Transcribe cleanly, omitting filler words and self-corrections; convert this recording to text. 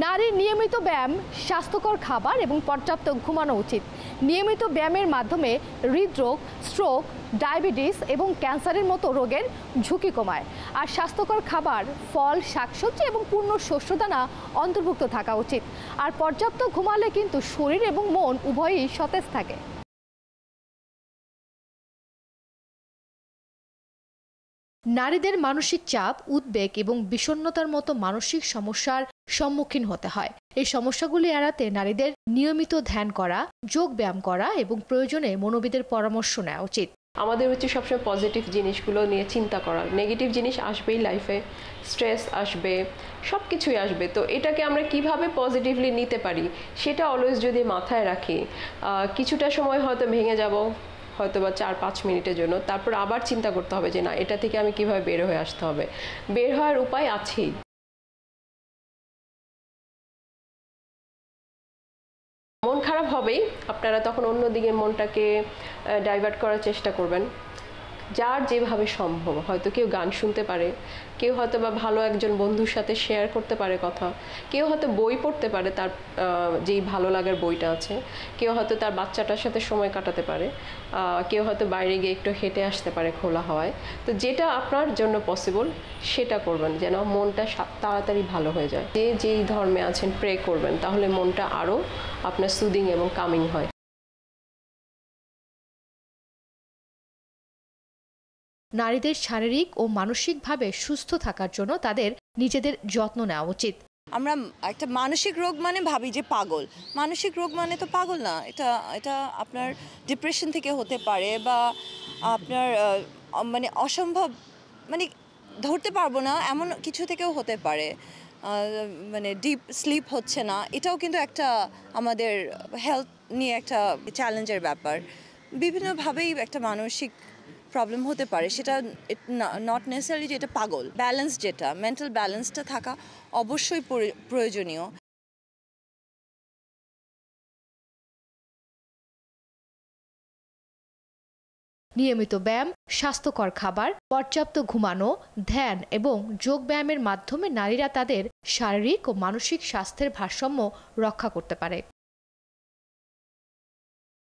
নারীর নিয়মিত ব্যায়াম, স্বাস্থ্যকর খাবার এবং পর্যাপ্ত ঘুমানো উচিত। নিয়মিত ব্যায়ামের মাধ্যমে হৃদরোগ, স্ট্রোক, ডায়াবেটিস এবং ক্যান্সারের মতো রোগের ঝুঁকি কমায়। আর স্বাস্থ্যকর খাবার, ফল, শাকসবজি এবং পূর্ণ শস্যদানা অন্তর্ভুক্ত থাকা উচিত। আর পর্যাপ্ত ঘুমালে কিন্তু শরীর এবং মন উভয়ই সতেজ থাকে। নারীদের মানসিক চাপ, উদ্বেগ এবং বিষণ্ণতার মতো মানসিক সমস্যার সম্মুখীন হতে হয়। এই সমস্যাগুলি এড়াতে নারীদের নিয়মিত ধ্যান করা, যোগ ব্যায়াম করা এবং প্রয়োজনে মনোবিদের পরামর্শ নেওয়া উচিত। আমাদের হচ্ছে সবসময় পজিটিভ জিনিসগুলো নিয়ে চিন্তা করা। নেগেটিভ জিনিস আসবেই লাইফে, স্ট্রেস আসবে, সব কিছুই আসবে। তো এটাকে আমরা কিভাবে পজিটিভলি নিতে পারি সেটা অলওয়েজ যদি মাথায় রাখি, কিছুটা সময় হয়তো ভেঙে যাব, হয়তো বা 4-5 মিনিটের জন্য, তারপর আবার চিন্তা করতে হবে যে না, এটা থেকে আমি কিভাবে বের হয়ে আসতে হবে। বের হওয়ার উপায় আছেই। মন খারাপ হবেই, আপনারা তখন অন্যদিকে মনটাকে ডাইভার্ট করার চেষ্টা করবেন, যার যেভাবে সম্ভব। হয়তো কেউ গান শুনতে পারে, কেউ হয়তো বা ভালো একজন বন্ধুর সাথে শেয়ার করতে পারে কথা, কেউ হয়তো বই পড়তে পারে, তার যেই ভালো লাগার বইটা আছে, কেউ হয়তো তার বাচ্চাটার সাথে সময় কাটাতে পারে, কেউ হয়তো বাইরে গিয়ে একটু হেঁটে আসতে পারে খোলা হাওয়ায়। তো যেটা আপনার জন্য পসিবল সেটা করবেন, যেন মনটা তাড়াতাড়ি ভালো হয়ে যায়। যে যেই ধর্মে আছেন প্রে করবেন, তাহলে মনটা আরও আপনার সুদিং এবং কামিং হয়। নারীদের শারীরিক ও মানসিকভাবে সুস্থ থাকার জন্য তাদের নিজেদের যত্ন নেওয়া উচিত। আমরা একটা মানসিক রোগ মানে ভাবি যে পাগল, মানসিক রোগ মানে তো পাগল না। এটা আপনার ডিপ্রেশন থেকে হতে পারে, বা আপনার মানে অসম্ভব, মানে ধরতে পারবো না এমন কিছু থেকেও হতে পারে। মানে ডিপ স্লিপ হচ্ছে না, এটাও কিন্তু একটা আমাদের হেলথ নিয়ে একটা চ্যালেঞ্জের ব্যাপার। বিভিন্নভাবেই একটা মানসিক প্রবলেম হতে পারে, সেটা নট নেসেসারি যে এটা পাগল। ব্যালেন্স, যেটা মেন্টাল ব্যালেন্সটা থাকা অবশ্যই প্রয়োজনীয়। নিয়মিত ব্যায়াম, স্বাস্থ্যকর খাবার, পর্যাপ্ত ঘুমানো, ধ্যান এবং যোগ ব্যায়ামের মাধ্যমে নারীরা তাদের শারীরিক ও মানসিক স্বাস্থ্যের ভারসাম্য রক্ষা করতে পারে।